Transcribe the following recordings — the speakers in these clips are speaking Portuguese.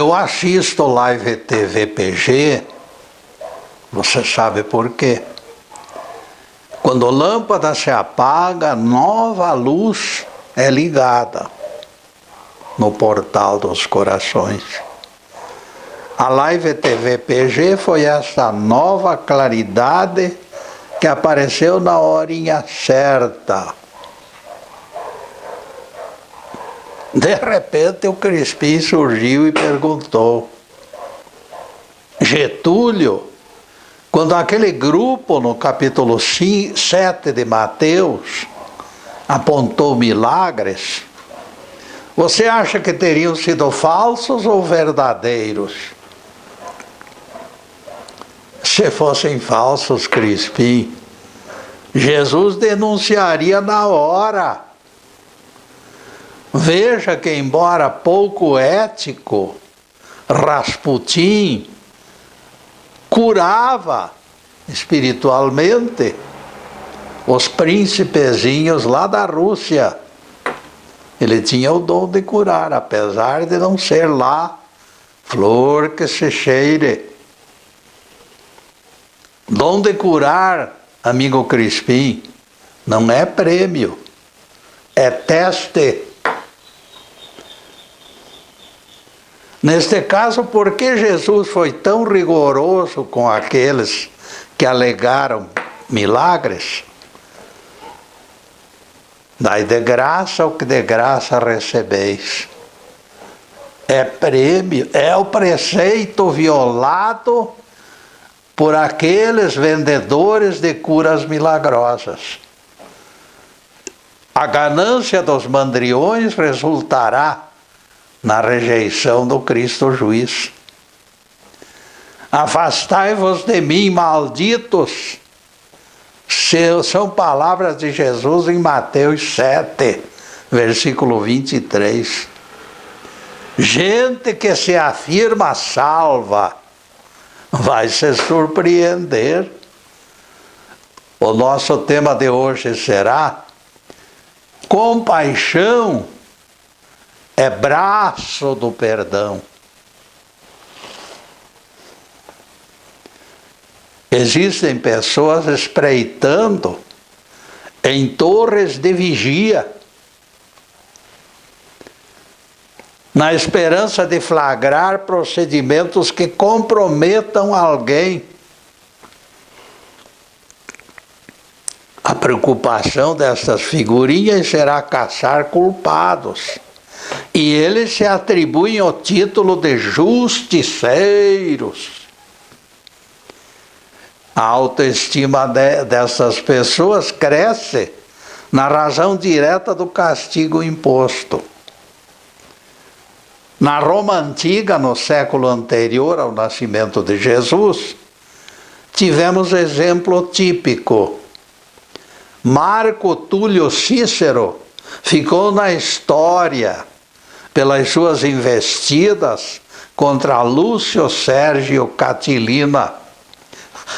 Eu assisto Live TV PG, você sabe por quê? Quando a lâmpada se apaga, nova luz é ligada no portal dos corações. A Live TV PG foi essa nova claridade que apareceu na horinha certa. De repente o Crispim surgiu e perguntou: Getúlio, quando aquele grupo no capítulo 7 de Mateus apontou milagres, você acha que teriam sido falsos ou verdadeiros? Se fossem falsos, Crispim, Jesus denunciaria na hora. Veja que, embora pouco ético, Rasputin curava espiritualmente os príncipezinhos lá da Rússia. Ele tinha o dom de curar, apesar de não ser lá flor que se cheire. Dom de curar, amigo Crispim, não é prêmio, é teste. Neste caso, por que Jesus foi tão rigoroso com aqueles que alegaram milagres? Dai de graça o que de graça recebeis. É prêmio, é o preceito violado por aqueles vendedores de curas milagrosas. A ganância dos mandriões resultará na rejeição do Cristo juiz. Afastai-vos de mim, malditos. São palavras de Jesus em Mateus 7, versículo 23. Gente que se afirma salva vai se surpreender. O nosso tema de hoje será: compaixão é braço do perdão. Existem pessoas espreitando em torres de vigia, na esperança de flagrar procedimentos que comprometam alguém. A preocupação dessas figurinhas será caçar culpados. E eles se atribuem o título de justiceiros. A autoestima dessas pessoas cresce na razão direta do castigo imposto. Na Roma antiga, no século anterior ao nascimento de Jesus, tivemos exemplo típico. Marco Túlio Cícero ficou na história pelas suas investidas contra Lúcio Sérgio Catilina,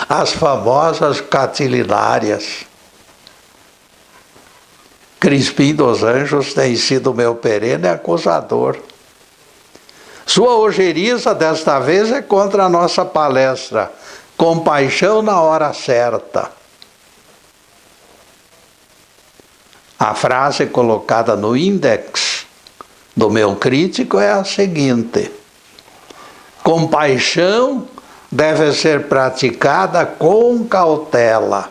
as famosas catilinárias. Crispim dos Anjos tem sido meu perene acusador. Sua ojeriza desta vez é contra a nossa palestra Compaixão na Hora Certa. A frase colocada no índex do meu crítico é a seguinte: compaixão deve ser praticada com cautela.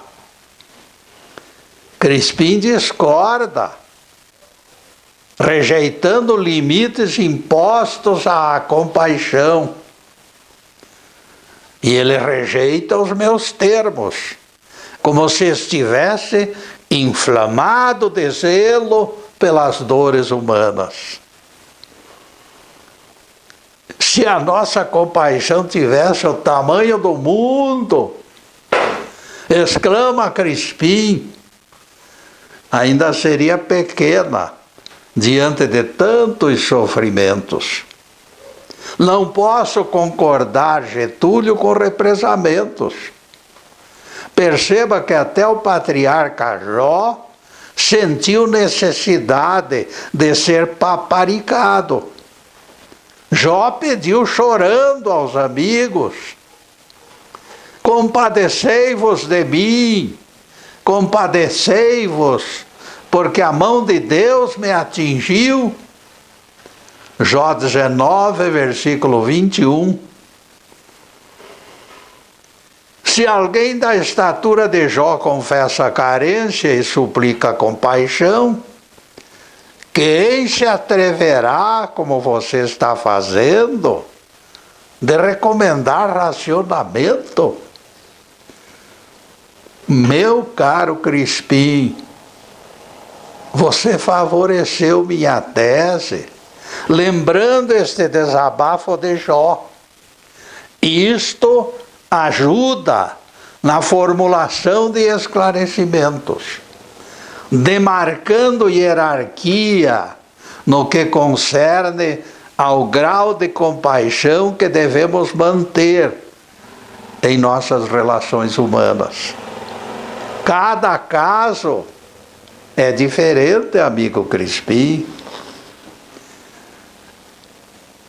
Crispim discorda, rejeitando limites impostos à compaixão. E ele rejeita os meus termos, como se estivesse inflamado de zelo pelas dores humanas. Se a nossa compaixão tivesse o tamanho do mundo, exclama Crispim, ainda seria pequena diante de tantos sofrimentos. Não posso concordar, Getúlio, com represamentos. Perceba que até o patriarca Jó sentiu necessidade de ser paparicado. Jó pediu chorando aos amigos: compadecei-vos de mim, compadecei-vos, porque a mão de Deus me atingiu. Jó 19, versículo 21. Se alguém da estatura de Jó confessa carência e suplica compaixão, quem se atreverá, como você está fazendo, de recomendar racionamento? Meu caro Crispim, você favoreceu minha tese, lembrando este desabafo de Jó. Isto ajuda na formulação de esclarecimentos, demarcando hierarquia no que concerne ao grau de compaixão que devemos manter em nossas relações humanas. Cada caso é diferente, amigo Crispim.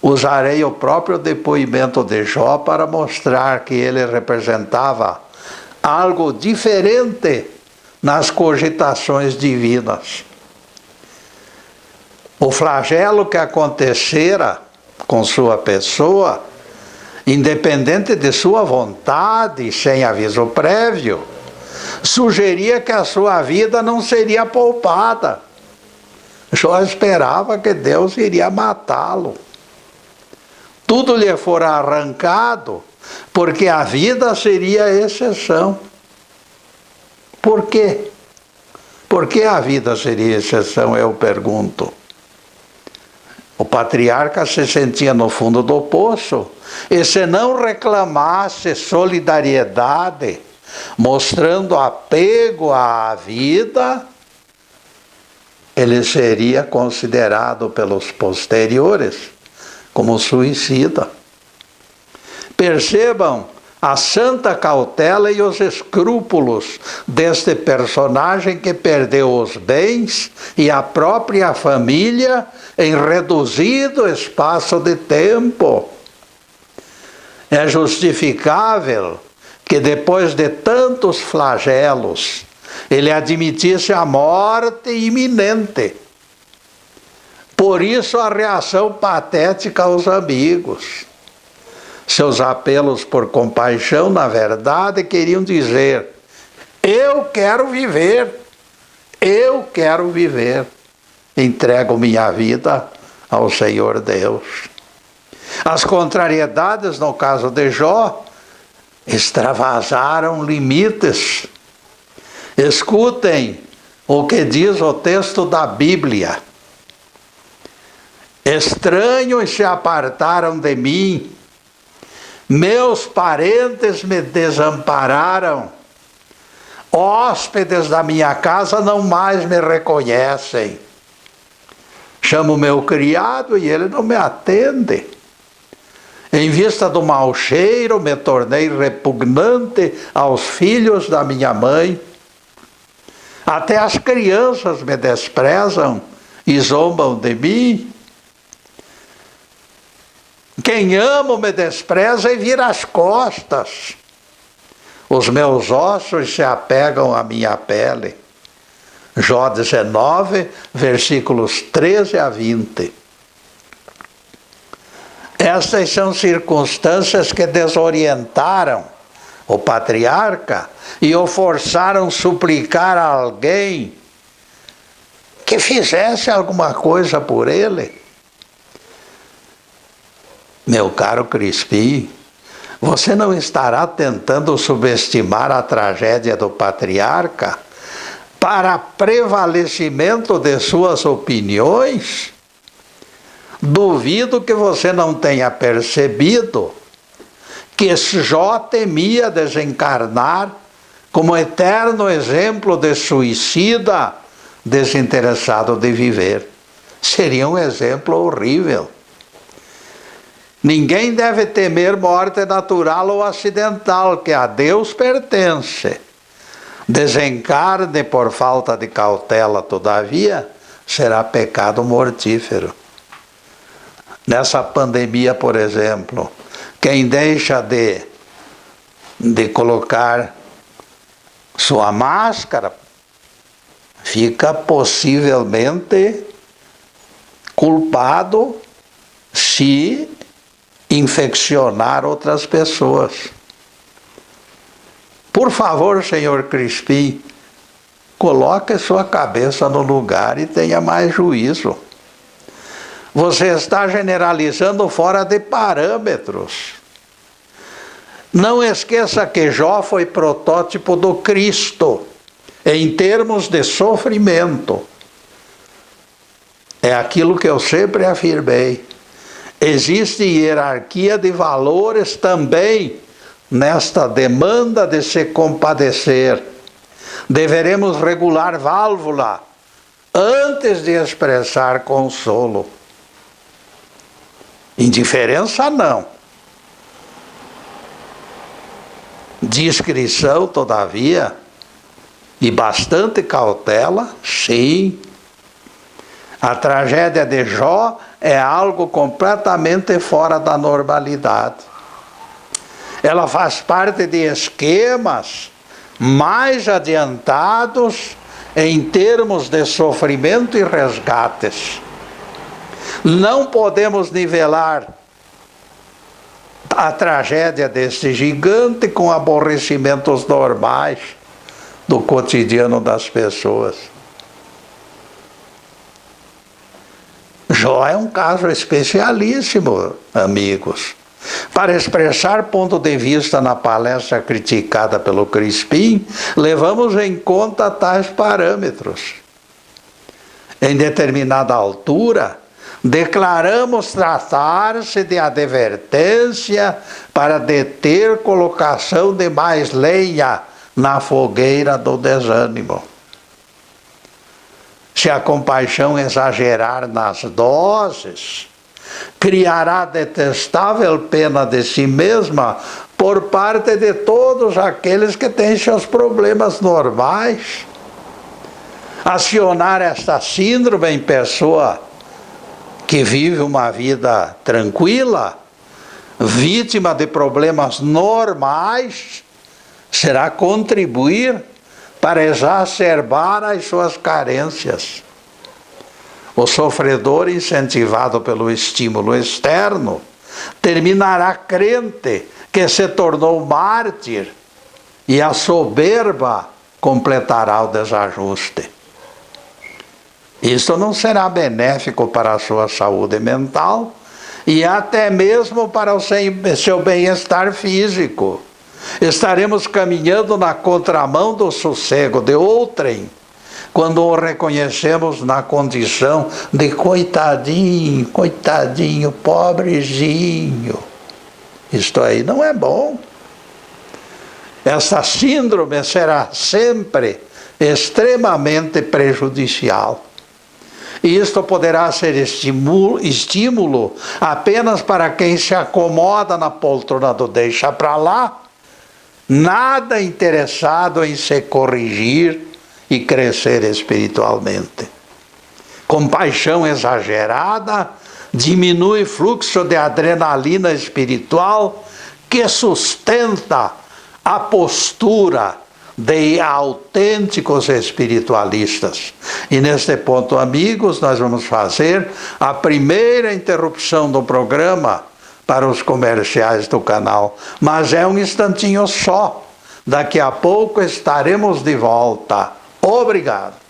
Usarei o próprio depoimento de Jó para mostrar que ele representava algo diferente nas cogitações divinas. O flagelo que acontecera com sua pessoa, independente de sua vontade, sem aviso prévio, sugeria que a sua vida não seria poupada. Jó esperava que Deus iria matá-lo. Tudo lhe fora arrancado, porque a vida seria exceção. Por quê? Por que a vida seria exceção, eu pergunto. O patriarca se sentia no fundo do poço, e se não reclamasse solidariedade, mostrando apego à vida, ele seria considerado pelos posteriores como suicida. Percebam a santa cautela e os escrúpulos deste personagem que perdeu os bens e a própria família em reduzido espaço de tempo. É justificável que depois de tantos flagelos ele admitisse a morte iminente. Por isso a reação patética aos amigos. Seus apelos por compaixão, na verdade, queriam dizer: eu quero viver, eu quero viver. Entrego minha vida ao Senhor Deus. As contrariedades, no caso de Jó, extravasaram limites. Escutem o que diz o texto da Bíblia. Estranhos se apartaram de mim, meus parentes me desampararam, hóspedes da minha casa não mais me reconhecem. Chamo meu criado e ele não me atende. Em vista do mau cheiro, me tornei repugnante aos filhos da minha mãe. Até as crianças me desprezam e zombam de mim. Quem amo me despreza e vira as costas. Os meus ossos se apegam à minha pele. Jó 19, versículos 13 a 20. Estas são circunstâncias que desorientaram o patriarca e o forçaram suplicar a alguém que fizesse alguma coisa por ele. Meu caro Crispim, você não estará tentando subestimar a tragédia do patriarca para prevalecimento de suas opiniões? Duvido que você não tenha percebido que Jó temia desencarnar como eterno exemplo de suicida desinteressado de viver. Seria um exemplo horrível. Ninguém deve temer morte natural ou acidental, que a Deus pertence. Desencarne por falta de cautela, todavia, será pecado mortífero. Nessa pandemia, por exemplo, quem deixa de colocar sua máscara fica possivelmente culpado se infeccionar outras pessoas. Por favor, senhor Crispim, coloque sua cabeça no lugar e tenha mais juízo. Você está generalizando fora de parâmetros. Não esqueça que Jó foi protótipo do Cristo, em termos de sofrimento. É aquilo que eu sempre afirmei. Existe hierarquia de valores também nesta demanda de se compadecer. Deveremos regular válvula antes de expressar consolo. Indiferença não. Discrição, todavia, e bastante cautela, sim. A tragédia de Jó é algo completamente fora da normalidade. Ela faz parte de esquemas mais adiantados em termos de sofrimento e resgates. Não podemos nivelar a tragédia deste gigante com aborrecimentos normais do cotidiano das pessoas. Jó é um caso especialíssimo, amigos. Para expressar ponto de vista na palestra criticada pelo Crispim, levamos em conta tais parâmetros. Em determinada altura, declaramos tratar-se de advertência para deter colocação de mais lenha na fogueira do desânimo. Se a compaixão exagerar nas doses, criará detestável pena de si mesma por parte de todos aqueles que têm seus problemas normais. Acionar esta síndrome em pessoa que vive uma vida tranquila, vítima de problemas normais, será contribuir para exacerbar as suas carências. O sofredor, incentivado pelo estímulo externo, terminará crente que se tornou mártir, e a soberba completará o desajuste. Isso não será benéfico para a sua saúde mental e até mesmo para o seu bem-estar físico. Estaremos caminhando na contramão do sossego de outrem, quando o reconhecemos na condição de coitadinho, coitadinho, pobrezinho. Isto aí não é bom. Essa síndrome será sempre extremamente prejudicial. E isto poderá ser estímulo apenas para quem se acomoda na poltrona do deixa para lá, nada interessado em se corrigir e crescer espiritualmente. Compaixão exagerada diminui fluxo de adrenalina espiritual que sustenta a postura de autênticos espiritualistas. E neste ponto, amigos, nós vamos fazer a primeira interrupção do programa para os comerciais do canal. Mas é um instantinho só. Daqui a pouco estaremos de volta. Obrigado.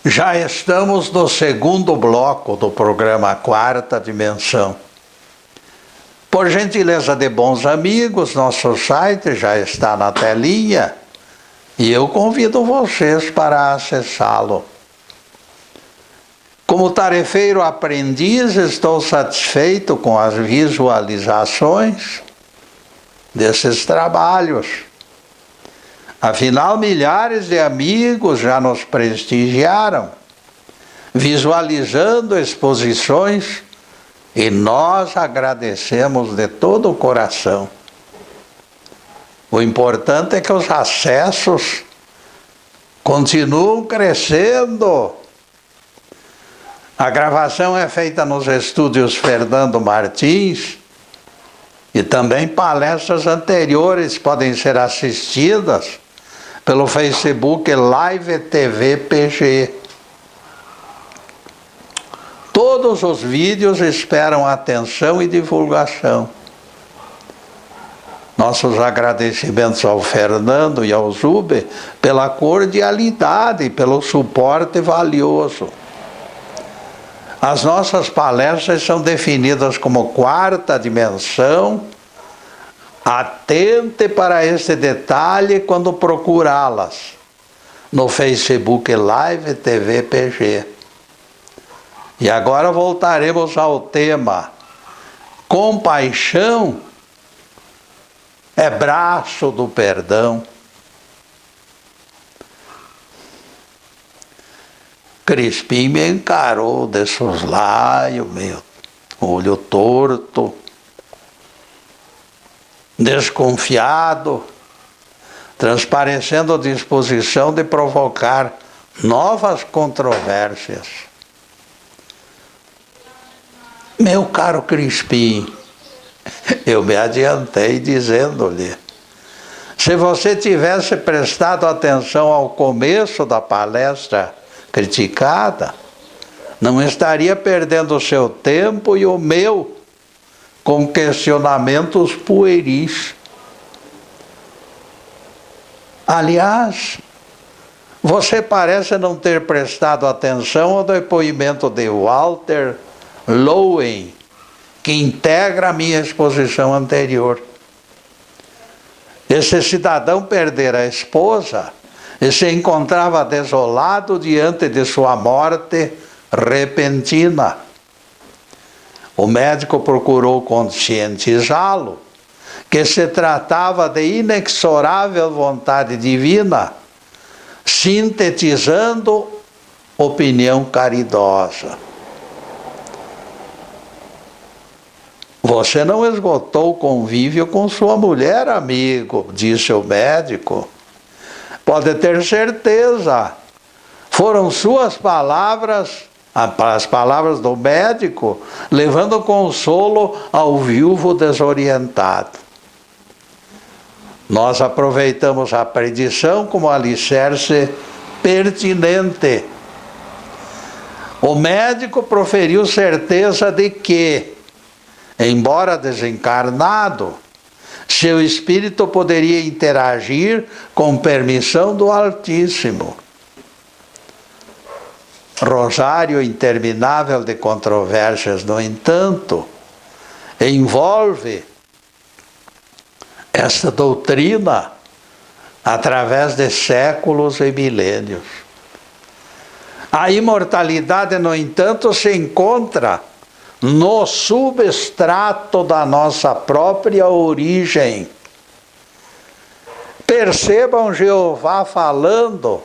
Já estamos no segundo bloco do programa Quarta Dimensão. Por gentileza de bons amigos, nosso site já está na telinha e eu convido vocês para acessá-lo. Como tarefeiro aprendiz, estou satisfeito com as visualizações desses trabalhos. Afinal, milhares de amigos já nos prestigiaram, visualizando exposições, e nós agradecemos de todo o coração. O importante é que os acessos continuam crescendo. A gravação é feita nos estúdios Fernando Martins e também palestras anteriores podem ser assistidas pelo Facebook Live TV PG. Todos os vídeos esperam atenção e divulgação. Nossos agradecimentos ao Fernando e ao Zube pela cordialidade e pelo suporte valioso. As nossas palestras são definidas como quarta dimensão. Atente para este detalhe quando procurá-las no Facebook Live TV PG. E agora voltaremos ao tema. Compaixão é braço do perdão. Crispim me encarou de soslaio, meu olho torto, desconfiado, transparecendo disposição de provocar novas controvérsias. Meu caro Crispim, eu me adiantei dizendo-lhe, se você tivesse prestado atenção ao começo da palestra criticada, não estaria perdendo o seu tempo e o meu com questionamentos pueris. Aliás, você parece não ter prestado atenção ao depoimento de Walter Lowen, que integra a minha exposição anterior. Esse cidadão perdera a esposa e se encontrava desolado diante de sua morte repentina. O médico procurou conscientizá-lo que se tratava de inexorável vontade divina, sintetizando opinião caridosa. Você não esgotou o convívio com sua mulher, amigo, disse o médico. Pode ter certeza. Foram suas palavras, as palavras do médico, levando consolo ao viúvo desorientado. Nós aproveitamos a predição como alicerce pertinente. O médico proferiu certeza de que, embora desencarnado, seu espírito poderia interagir com permissão do Altíssimo. Rosário interminável de controvérsias, no entanto, envolve esta doutrina através de séculos e milênios. A imortalidade, no entanto, se encontra no substrato da nossa própria origem. Percebam Jeová falando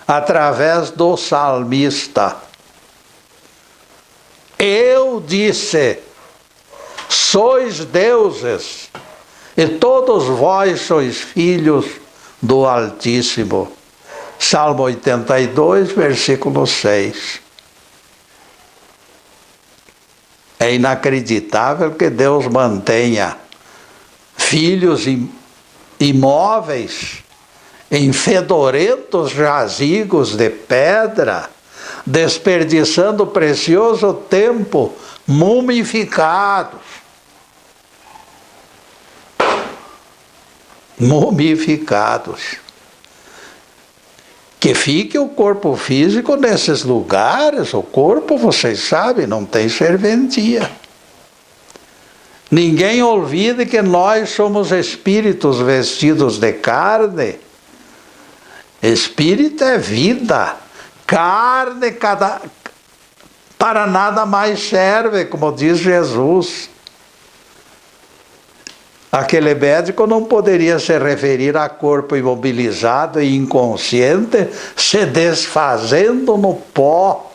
através do salmista. Eu disse, sois deuses, e todos vós sois filhos do Altíssimo. Salmo 82, versículo 6. É inacreditável que Deus mantenha filhos imóveis em fedorentos jazigos de pedra, desperdiçando precioso tempo, mumificados. Mumificados. Que fique o corpo físico nesses lugares. O corpo, vocês sabem, não tem serventia. Ninguém olvide que nós somos espíritos vestidos de carne. Espírito é vida. Carne para nada mais serve, como diz Jesus. Aquele médico não poderia se referir a corpo imobilizado e inconsciente, se desfazendo no pó.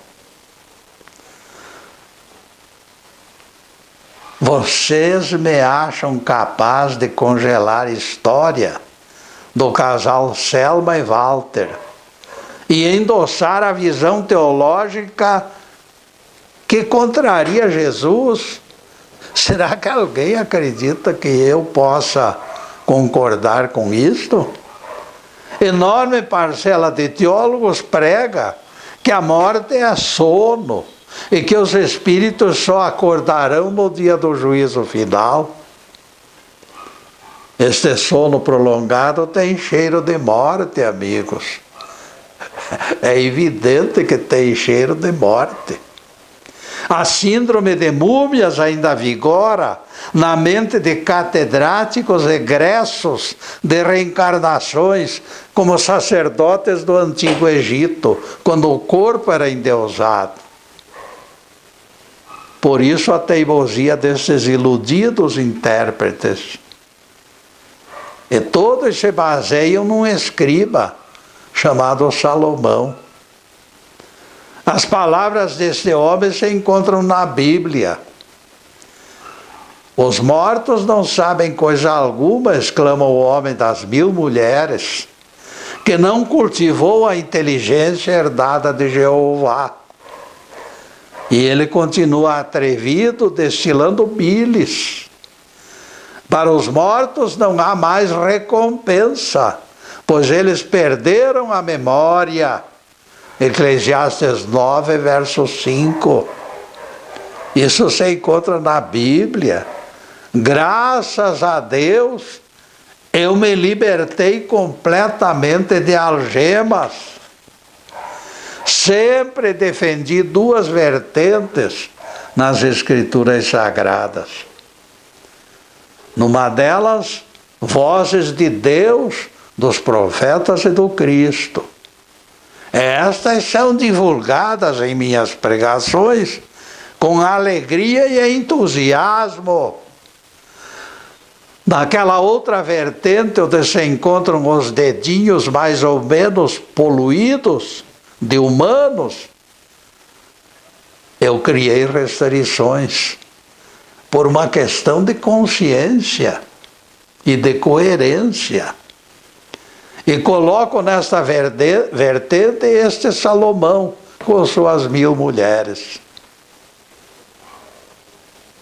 Vocês me acham capaz de congelar a história do casal Selma e Walter, e endossar a visão teológica que contraria Jesus. Será que alguém acredita que eu possa concordar com isto? Enorme parcela de teólogos prega que a morte é sono e que os espíritos só acordarão no dia do juízo final. Este sono prolongado tem cheiro de morte, amigos. É evidente que tem cheiro de morte. A síndrome de múmias ainda vigora na mente de catedráticos egressos de reencarnações, como sacerdotes do Antigo Egito, quando o corpo era endeusado. Por isso a teimosia desses iludidos intérpretes. E todos se baseiam num escriba chamado Salomão. As palavras deste homem se encontram na Bíblia. Os mortos não sabem coisa alguma, exclama o homem das 1000 mulheres, que não cultivou a inteligência herdada de Jeová. E ele continua atrevido, destilando bilis. Para os mortos não há mais recompensa, pois eles perderam a memória. Eclesiastes 9, verso 5. Isso se encontra na Bíblia. Graças a Deus, eu me libertei completamente de algemas. Sempre defendi 2 vertentes nas Escrituras Sagradas. Numa delas, vozes de Deus, dos profetas e do Cristo. Estas são divulgadas em minhas pregações com alegria e entusiasmo. Naquela outra vertente, onde se encontram os dedinhos mais ou menos poluídos de humanos, eu criei restrições por uma questão de consciência e de coerência. E coloco nesta vertente este Salomão com suas 1000 mulheres.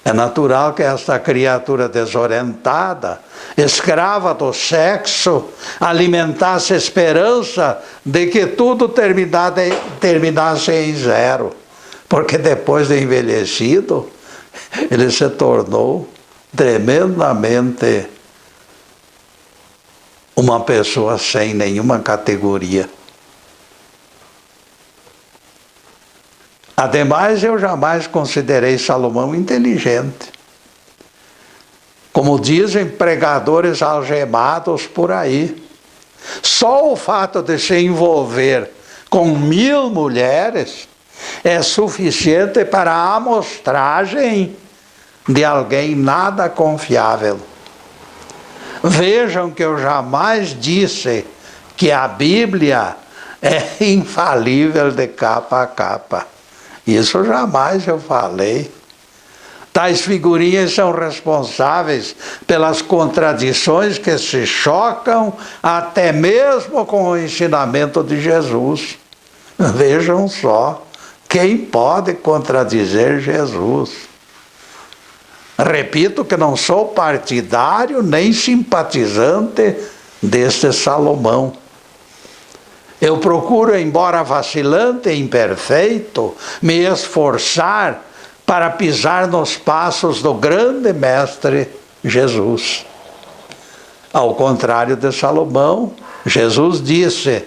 É natural que esta criatura desorientada, escrava do sexo, alimentasse a esperança de que tudo terminasse em zero. Porque depois de envelhecido, ele se tornou tremendamente uma pessoa sem nenhuma categoria. Ademais, eu jamais considerei Salomão inteligente. Como dizem pregadores algemados por aí. Só o fato de se envolver com 1000 mulheres é suficiente para a amostragem de alguém nada confiável. Vejam que eu jamais disse que a Bíblia é infalível de capa a capa. Isso jamais eu falei. Tais figurinhas são responsáveis pelas contradições que se chocam até mesmo com o ensinamento de Jesus. Vejam só, quem pode contradizer Jesus? Repito que não sou partidário nem simpatizante deste Salomão. Eu procuro, embora vacilante e imperfeito, me esforçar para pisar nos passos do grande mestre Jesus. Ao contrário de Salomão, Jesus disse: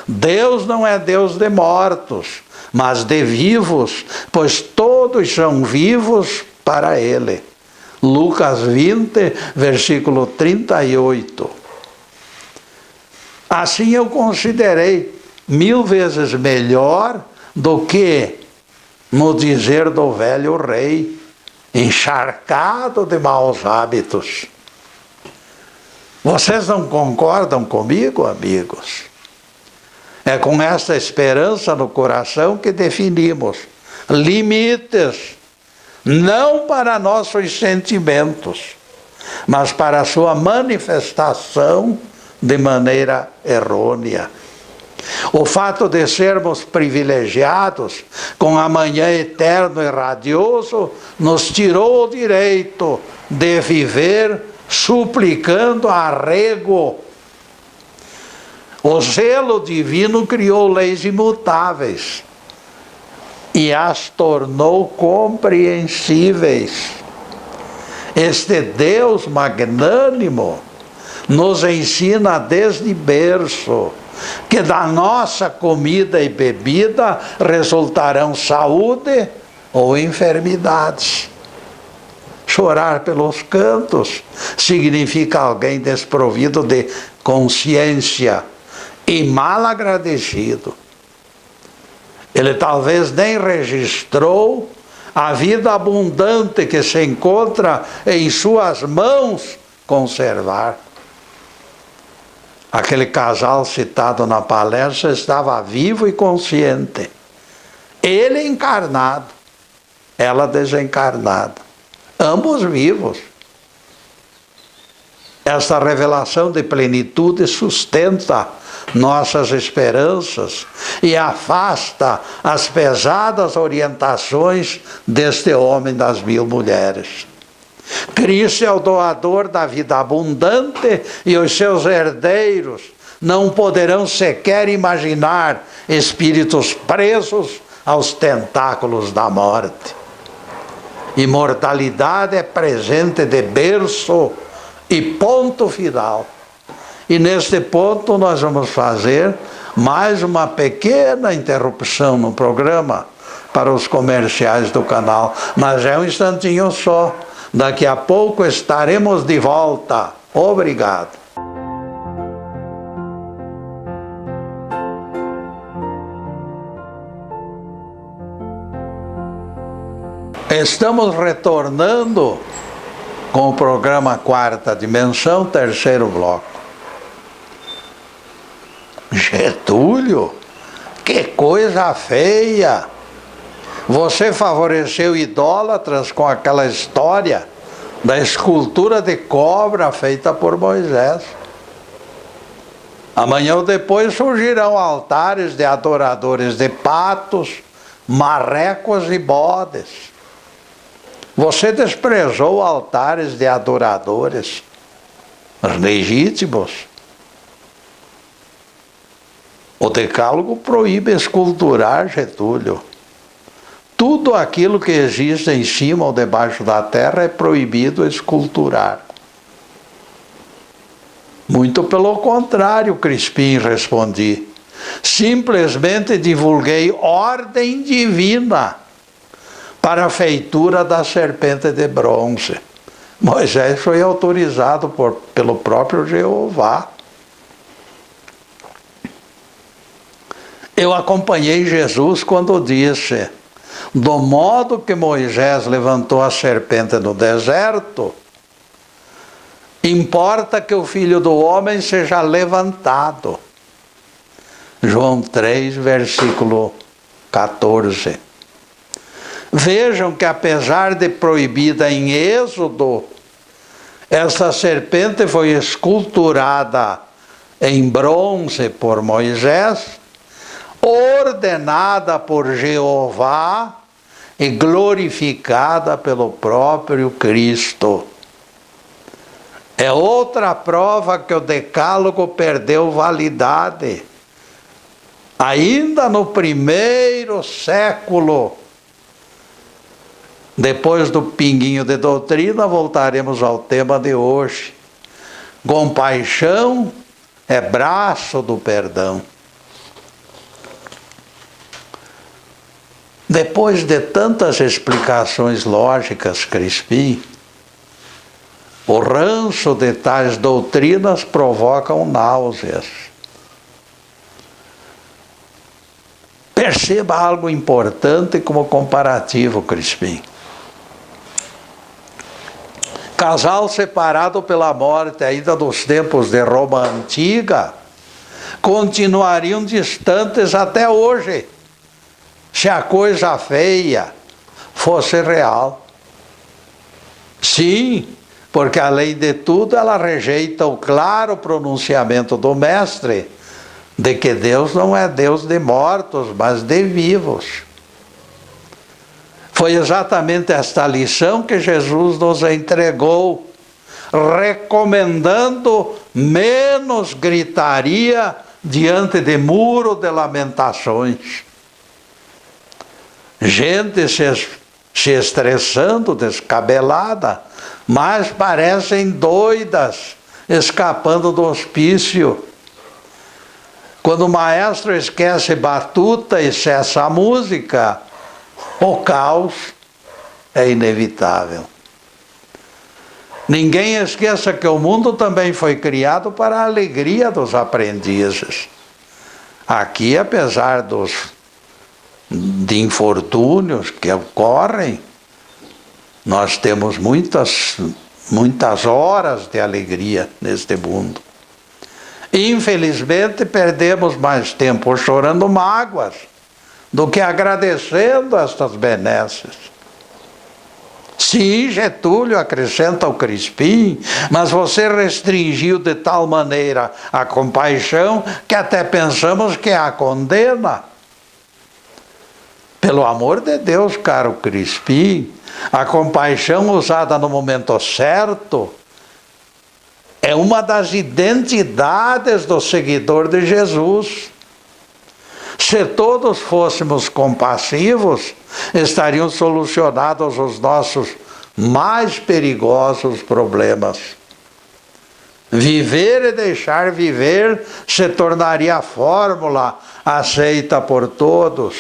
Deus não é Deus de mortos, mas de vivos, pois todos são vivos para Ele. Lucas 20, versículo 38. Assim eu considerei 1000 vezes melhor do que no dizer do velho rei, encharcado de maus hábitos. Vocês não concordam comigo, amigos? É com esta esperança no coração que definimos limites, não para nossos sentimentos, mas para a sua manifestação de maneira errônea. O fato de sermos privilegiados com amanhã eterno e radioso nos tirou o direito de viver suplicando arrego. O zelo divino criou leis imutáveis e as tornou compreensíveis. Este Deus magnânimo nos ensina desde berço que da nossa comida e bebida resultarão saúde ou enfermidades. Chorar pelos cantos significa alguém desprovido de consciência e mal agradecido. Ele talvez nem registrou a vida abundante que se encontra em suas mãos conservar. Aquele casal citado na palestra estava vivo e consciente. Ele encarnado, ela desencarnada. Ambos vivos. Esta revelação de plenitude sustenta nossas esperanças e afasta as pesadas orientações deste homem das 1000 mulheres. Cristo é o doador da vida abundante e os seus herdeiros não poderão sequer imaginar espíritos presos aos tentáculos da morte. Imortalidade é presente de berço e ponto final. E neste ponto nós vamos fazer mais uma pequena interrupção no programa para os comerciais do canal. Mas é um instantinho só. Daqui a pouco estaremos de volta. Obrigado. Estamos retornando com o programa Quarta Dimensão, terceiro bloco. Getúlio, que coisa feia! Você favoreceu idólatras com aquela história da escultura de cobra feita por Moisés. Amanhã ou depois surgirão altares de adoradores de patos, marrecos e bodes. Você desprezou altares de adoradores legítimos. O Decálogo proíbe esculturar, Getúlio. Tudo aquilo que existe em cima ou debaixo da terra é proibido esculturar. Muito pelo contrário, Crispim, respondi. Simplesmente divulguei ordem divina para a feitura da serpente de bronze. Moisés foi autorizado pelo próprio Jeová. Eu acompanhei Jesus quando disse: do modo que Moisés levantou a serpente no deserto, importa que o Filho do Homem seja levantado. João 3, versículo 14. Vejam que apesar de proibida em Êxodo, essa serpente foi esculturada em bronze por Moisés, ordenada por Jeová e glorificada pelo próprio Cristo. É outra prova que o Decálogo perdeu validade. Ainda no primeiro século, depois do pinguinho de doutrina, voltaremos ao tema de hoje. Compaixão é braço do perdão. Depois de tantas explicações lógicas, Crispim, o ranço de tais doutrinas provocam náuseas. Perceba algo importante como comparativo, Crispim. Casal separado pela morte ainda dos tempos de Roma antiga, continuariam distantes até hoje, se a coisa feia fosse real. Sim, porque além de tudo ela rejeita o claro pronunciamento do Mestre de que Deus não é Deus de mortos, mas de vivos. Foi exatamente esta lição que Jesus nos entregou, recomendando menos gritaria diante de muro de lamentações. Gente se estressando, descabelada, mas parecem doidas, escapando do hospício. Quando o maestro esquece batuta e cessa a música, o caos é inevitável. Ninguém esqueça que o mundo também foi criado para a alegria dos aprendizes. Aqui, apesar de infortúnios que ocorrem, nós temos muitas horas de alegria neste mundo. Infelizmente, perdemos mais tempo chorando mágoas do que agradecendo estas benesses. Sim, Getúlio, acrescenta o Crispim, mas você restringiu de tal maneira a compaixão que até pensamos que a condena. Pelo amor de Deus, caro Crispim, a compaixão usada no momento certo é uma das identidades do seguidor de Jesus. Se todos fôssemos compassivos, estariam solucionados os nossos mais perigosos problemas. Viver e deixar viver se tornaria a fórmula aceita por todos.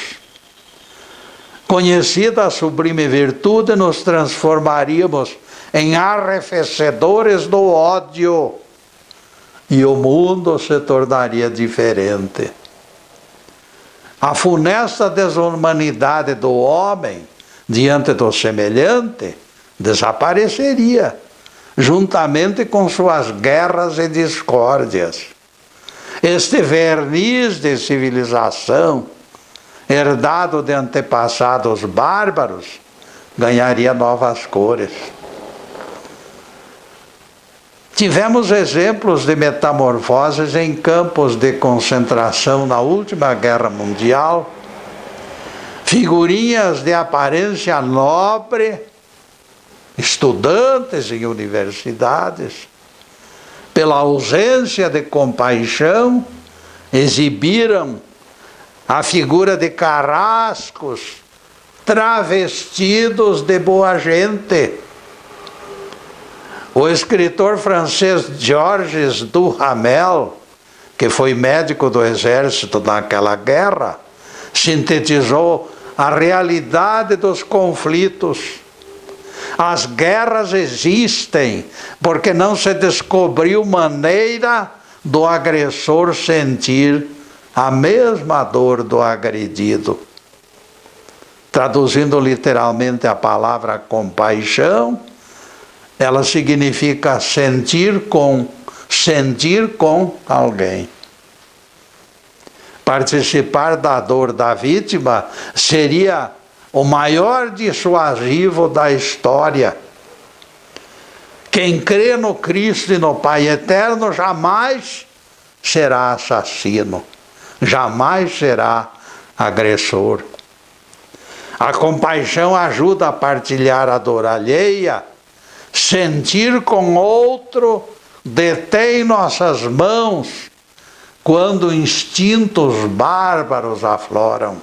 Conhecida a sublime virtude, nos transformaríamos em arrefecedores do ódio e o mundo se tornaria diferente. A funesta desumanidade do homem diante do semelhante desapareceria, juntamente com suas guerras e discórdias. Este verniz de civilização, herdado de antepassados bárbaros, ganharia novas cores. Tivemos exemplos de metamorfoses em campos de concentração na última Guerra Mundial, figurinhas de aparência nobre, estudantes em universidades, pela ausência de compaixão, exibiram a figura de carrascos travestidos de boa gente. O escritor francês Georges Duhamel, que foi médico do exército naquela guerra, sintetizou a realidade dos conflitos. As guerras existem porque não se descobriu maneira do agressor sentir a mesma dor do agredido. Traduzindo literalmente a palavra compaixão, ela significa sentir com alguém. Participar da dor da vítima seria o maior dissuasivo da história. Quem crê no Cristo e no Pai Eterno jamais será assassino, jamais será agressor. A compaixão ajuda a partilhar a dor alheia. Sentir com outro detém nossas mãos quando instintos bárbaros afloram.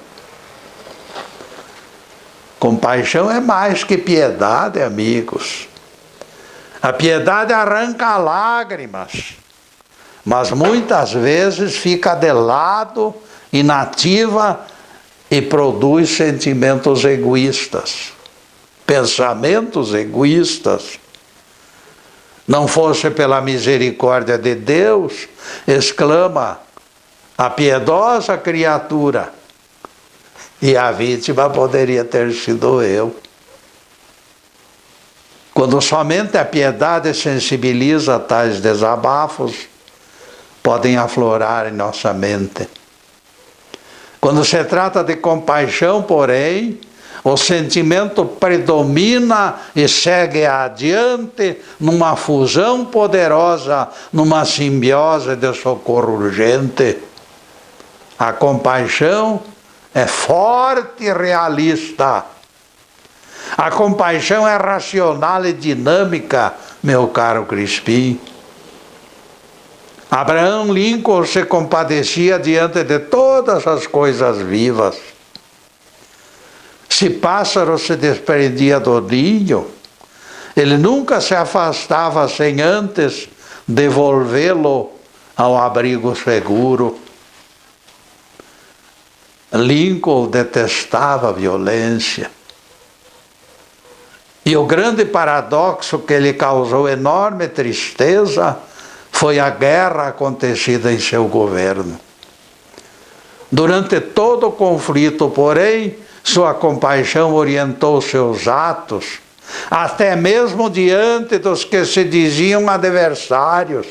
Compaixão é mais que piedade, amigos. A piedade arranca lágrimas, mas muitas vezes fica de lado, inativa e produz sentimentos egoístas. Pensamentos egoístas. Não fosse pela misericórdia de Deus, exclama a piedosa criatura, e a vítima poderia ter sido eu. Quando somente a piedade sensibiliza tais desabafos, podem aflorar em nossa mente. Quando se trata de compaixão, porém, o sentimento predomina e segue adiante numa fusão poderosa, numa simbiose de socorro urgente. A compaixão é forte e realista. A compaixão é racional e dinâmica, meu caro Crispim. Abraham Lincoln se compadecia diante de todas as coisas vivas. Se pássaro se desprendia do ninho, ele nunca se afastava sem antes devolvê-lo ao abrigo seguro. Lincoln detestava a violência. E o grande paradoxo que lhe causou enorme tristeza foi a guerra acontecida em seu governo. Durante todo o conflito, porém, sua compaixão orientou seus atos, até mesmo diante dos que se diziam adversários.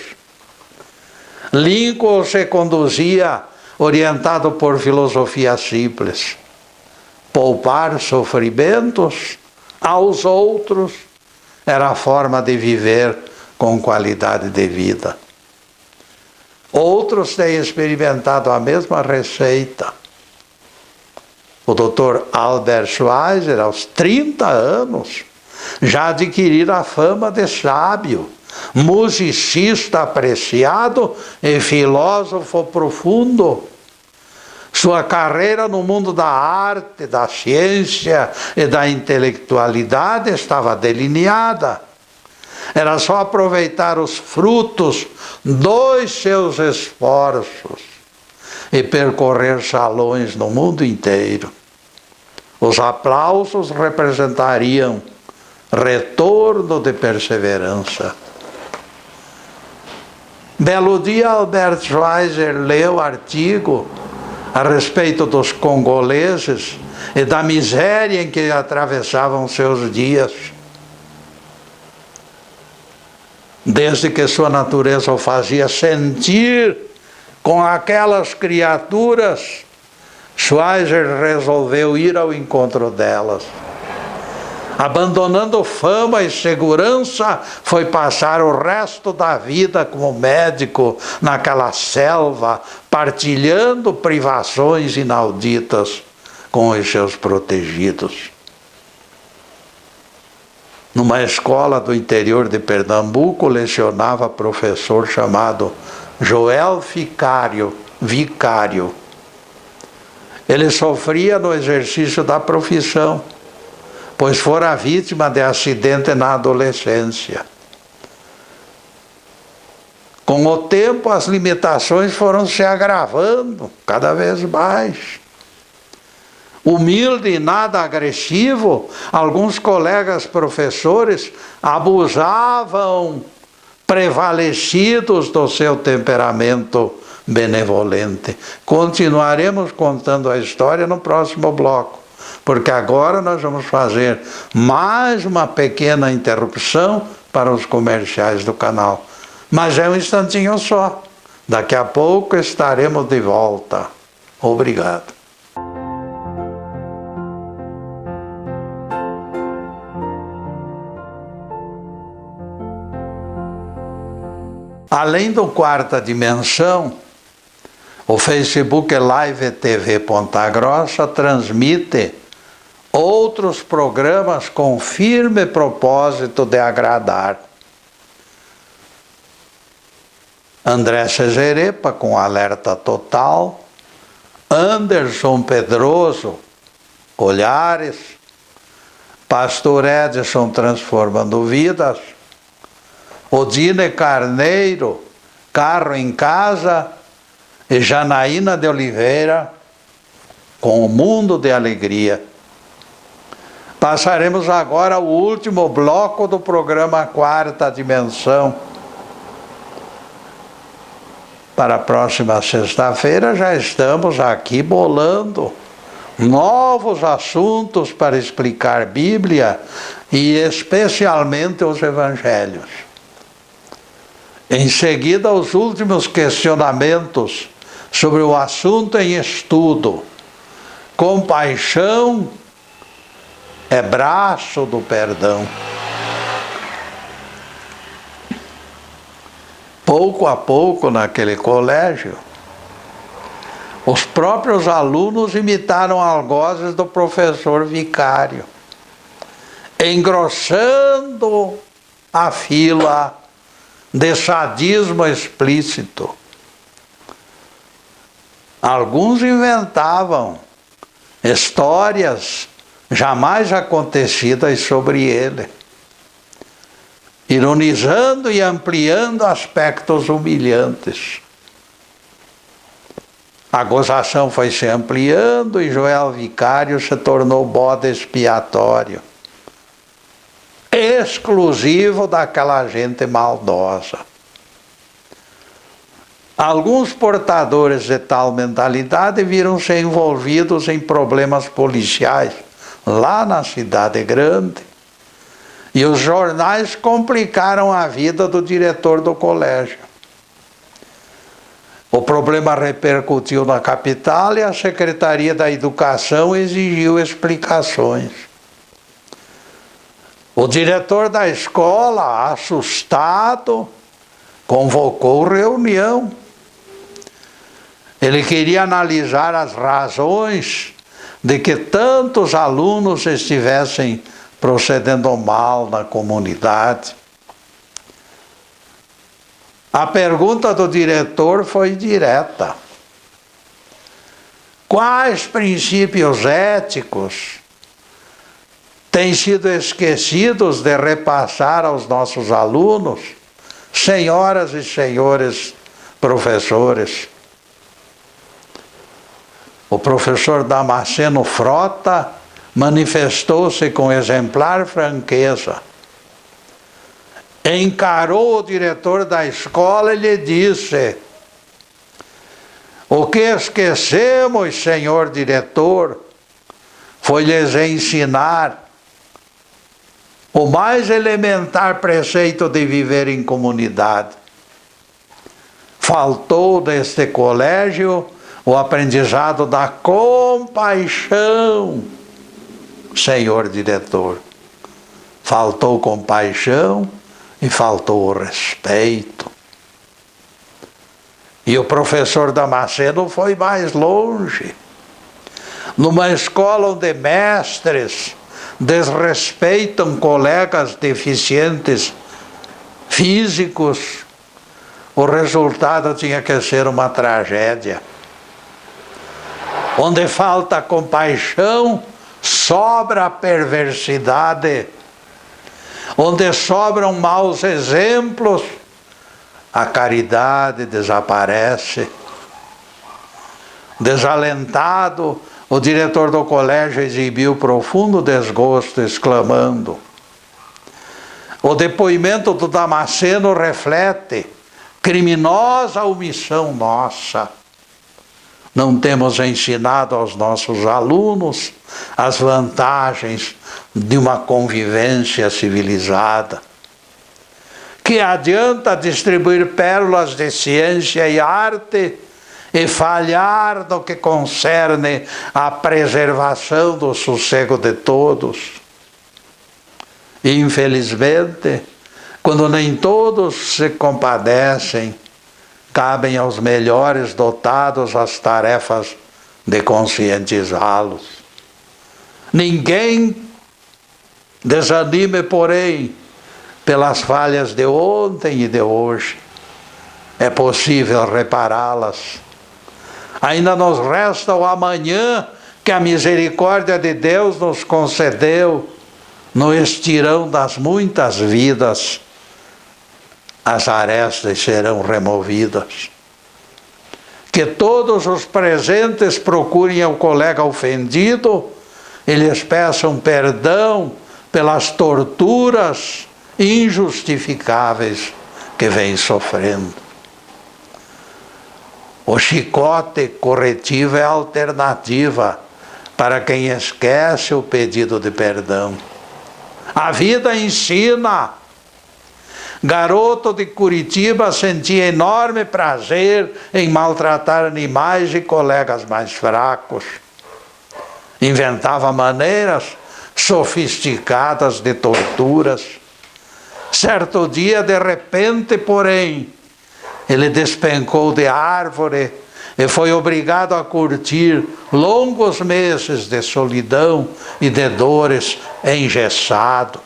Lincoln se conduzia orientado por filosofia simples: poupar sofrimentos aos outros era a forma de viver com qualidade de vida. Outros têm experimentado a mesma receita. O Dr. Albert Schweitzer, aos 30 anos, já adquirira a fama de sábio, musicista apreciado e filósofo profundo. Sua carreira no mundo da arte, da ciência e da intelectualidade estava delineada. Era só aproveitar os frutos dos seus esforços e percorrer salões no mundo inteiro. Os aplausos representariam retorno de perseverança. Belo dia, Albert Schweitzer leu artigo a respeito dos congoleses e da miséria em que atravessavam seus dias. Desde que sua natureza o fazia sentir com aquelas criaturas, Schweitzer resolveu ir ao encontro delas. Abandonando fama e segurança, foi passar o resto da vida como médico naquela selva, partilhando privações inauditas com os seus protegidos. Numa escola do interior de Pernambuco, lecionava professor chamado Joel Vicário. Ele sofria no exercício da profissão, pois fora vítima de acidente na adolescência. Com o tempo, as limitações foram se agravando cada vez mais. Humilde e nada agressivo, alguns colegas professores abusavam, prevalecidos do seu temperamento benevolente. Continuaremos contando a história no próximo bloco, porque agora nós vamos fazer mais uma pequena interrupção para os comerciais do canal. Mas é um instantinho só. Daqui a pouco estaremos de volta. Obrigado. Além do Quarta Dimensão, o Facebook Live TV Ponta Grossa transmite outros programas com firme propósito de agradar. André Cesarepa com Alerta Total, Anderson Pedroso, Olhares, Pastor Edson Transformando Vidas, Odine Carneiro, Carro em Casa, e Janaína de Oliveira, com o Mundo de Alegria. Passaremos agora ao último bloco do programa Quarta Dimensão. Para a próxima sexta-feira já estamos aqui bolando novos assuntos para explicar Bíblia e especialmente os Evangelhos. Em seguida, os últimos questionamentos sobre o assunto em estudo. Compaixão é braço do perdão. Pouco a pouco, naquele colégio, Os próprios alunos imitaram algozes do professor vicário, engrossando a fila de sadismo explícito. Alguns inventavam histórias jamais acontecidas sobre ele, ironizando e ampliando aspectos humilhantes. A gozação foi se ampliando e Joel Vicário se tornou bode expiatório, exclusivo daquela gente maldosa. Alguns portadores de tal mentalidade viram-se envolvidos em problemas policiais lá na cidade grande, e os jornais complicaram a vida do diretor do colégio. O problema repercutiu na capital e a Secretaria da Educação exigiu explicações. O diretor da escola, assustado, convocou reunião. Ele queria analisar as razões de que tantos alunos estivessem procedendo mal na comunidade. A pergunta do diretor foi direta: quais princípios éticos têm sido esquecidos de repassar aos nossos alunos, senhoras e senhores professores? O professor Damasceno Frota manifestou-se com exemplar franqueza. Encarou o diretor da escola e lhe disse: o que esquecemos, senhor diretor, foi lhes ensinar o mais elementar preceito de viver em comunidade. Faltou deste colégio o aprendizado da compaixão, senhor diretor. Faltou compaixão e faltou o respeito. E o professor Damasceno foi mais longe. Numa escola onde mestres desrespeitam colegas deficientes físicos, o resultado tinha que ser uma tragédia. Onde falta compaixão, sobra a perversidade. Onde sobram maus exemplos, a caridade desaparece. Desalentado, o diretor do colégio exibiu profundo desgosto, exclamando: o depoimento do Damasceno reflete criminosa omissão nossa. Não temos ensinado aos nossos alunos as vantagens de uma convivência civilizada. Que adianta distribuir pérolas de ciência e arte e falhar no que concerne à preservação do sossego de todos? Infelizmente, quando nem todos se compadecem, cabem aos melhores dotados as tarefas de conscientizá-los. Ninguém desanime, porém, pelas falhas de ontem e de hoje. É possível repará-las. Ainda nos resta o amanhã que a misericórdia de Deus nos concedeu. No estirão das muitas vidas, as arestas serão removidas. Que todos os presentes procurem ao colega ofendido e lhes peçam perdão pelas torturas injustificáveis que vem sofrendo. O chicote corretivo é a alternativa para quem esquece o pedido de perdão. A vida ensina. Garoto de Curitiba sentia enorme prazer em maltratar animais e colegas mais fracos. Inventava maneiras sofisticadas de torturas. Certo dia, de repente, porém, ele despencou de árvore e foi obrigado a curtir longos meses de solidão e de dores engessado.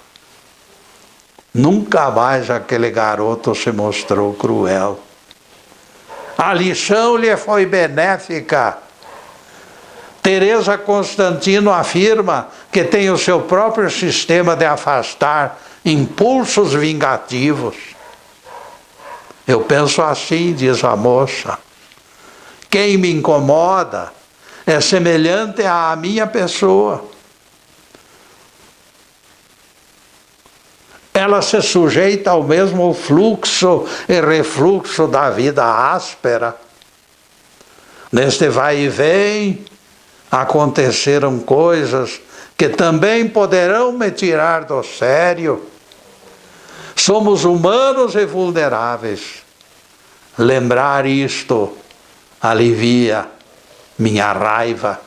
Nunca mais aquele garoto se mostrou cruel. A lição lhe foi benéfica. Teresa Constantino afirma que tem o seu próprio sistema de afastar impulsos vingativos. Eu penso assim, diz a moça. Quem me incomoda é semelhante à minha pessoa. Ela se sujeita ao mesmo fluxo e refluxo da vida áspera. Neste vai e vem, aconteceram coisas que também poderão me tirar do sério. Somos humanos e vulneráveis. Lembrar isto alivia minha raiva.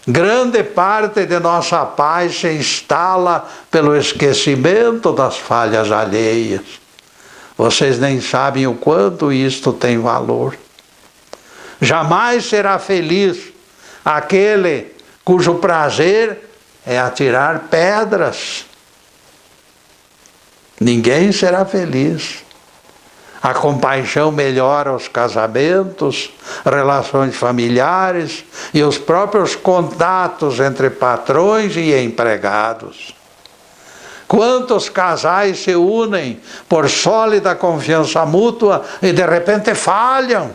Grande parte de nossa paz se instala pelo esquecimento das falhas alheias. Vocês nem sabem o quanto isto tem valor. Jamais será feliz aquele cujo prazer é atirar pedras. Ninguém será feliz. A compaixão melhora os casamentos, relações familiares e os próprios contatos entre patrões e empregados. Quantos casais se unem por sólida confiança mútua e de repente falham?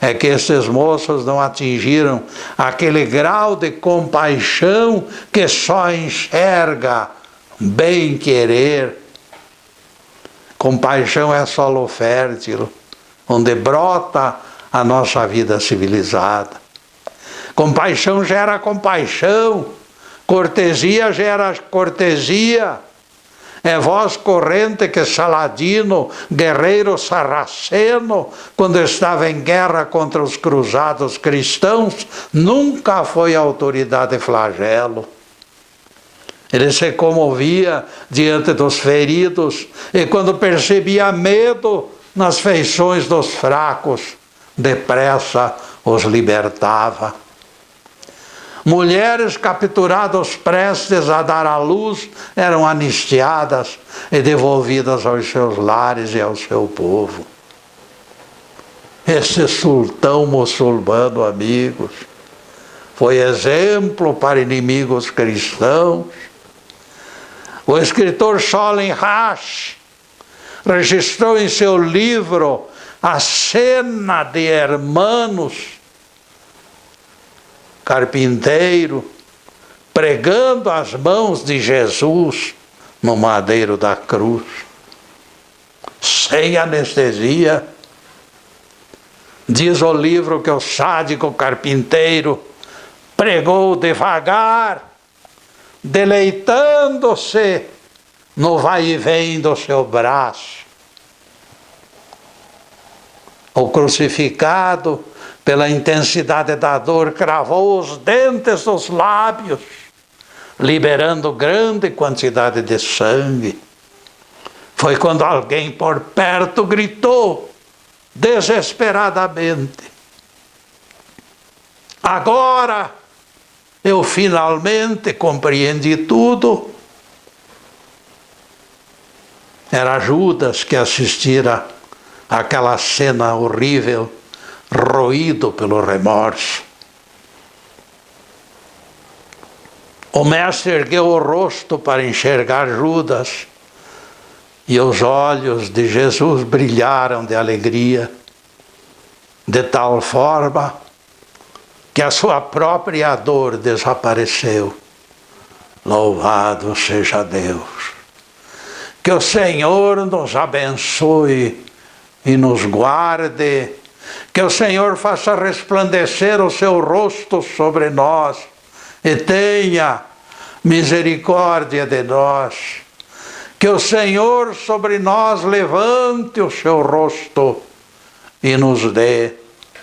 É que esses moços não atingiram aquele grau de compaixão que só enxerga bem-querer. Compaixão é solo fértil, onde brota a nossa vida civilizada. Compaixão gera compaixão, cortesia gera cortesia. É voz corrente que Saladino, guerreiro sarraceno, quando estava em guerra contra os cruzados cristãos, nunca foi autoridade de flagelo. Ele se comovia diante dos feridos e quando percebia medo nas feições dos fracos, depressa os libertava. Mulheres capturadas prestes a dar à luz eram anistiadas e devolvidas aos seus lares e ao seu povo. Esse sultão muçulmano, amigos, foi exemplo para inimigos cristãos. O escritor Scholem Rasch registrou em seu livro a cena de Hermanos, carpinteiro, pregando as mãos de Jesus no madeiro da cruz, sem anestesia. Diz o livro que o sádico carpinteiro pregou devagar, deleitando-se no vai e vem do seu braço. O crucificado, pela intensidade da dor, cravou os dentes dos lábios, liberando grande quantidade de sangue. Foi quando alguém por perto gritou desesperadamente: agora eu finalmente compreendi tudo. Era Judas que assistira àquela cena horrível, roído pelo remorso. O mestre ergueu o rosto para enxergar Judas e os olhos de Jesus brilharam de alegria, de tal forma que a sua própria dor desapareceu. Louvado seja Deus! Que o Senhor nos abençoe e nos guarde. Que o Senhor faça resplandecer o seu rosto sobre nós e tenha misericórdia de nós. Que o Senhor sobre nós levante o seu rosto e nos dê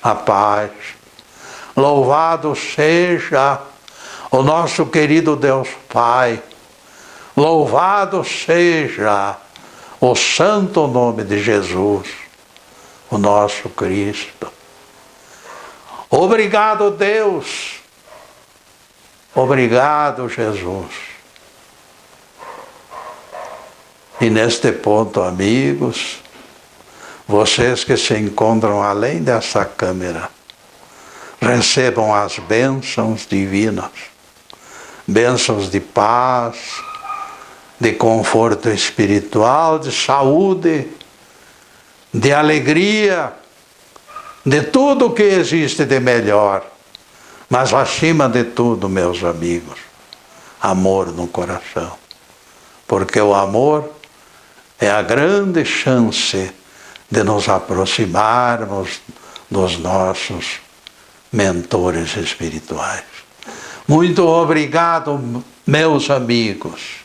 a paz. Louvado seja o nosso querido Deus Pai. Louvado seja o santo nome de Jesus. o nosso Cristo. Obrigado, Deus. Obrigado, Jesus. E neste ponto, amigos, vocês que se encontram além dessa câmera, recebam as bênçãos divinas, bênçãos de paz, de conforto espiritual, de saúde, de alegria, de tudo que existe de melhor. Mas acima de tudo, meus amigos, amor no coração. Porque o amor é a grande chance de nos aproximarmos dos nossos mentores espirituais. Muito obrigado, meus amigos,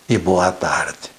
e boa tarde.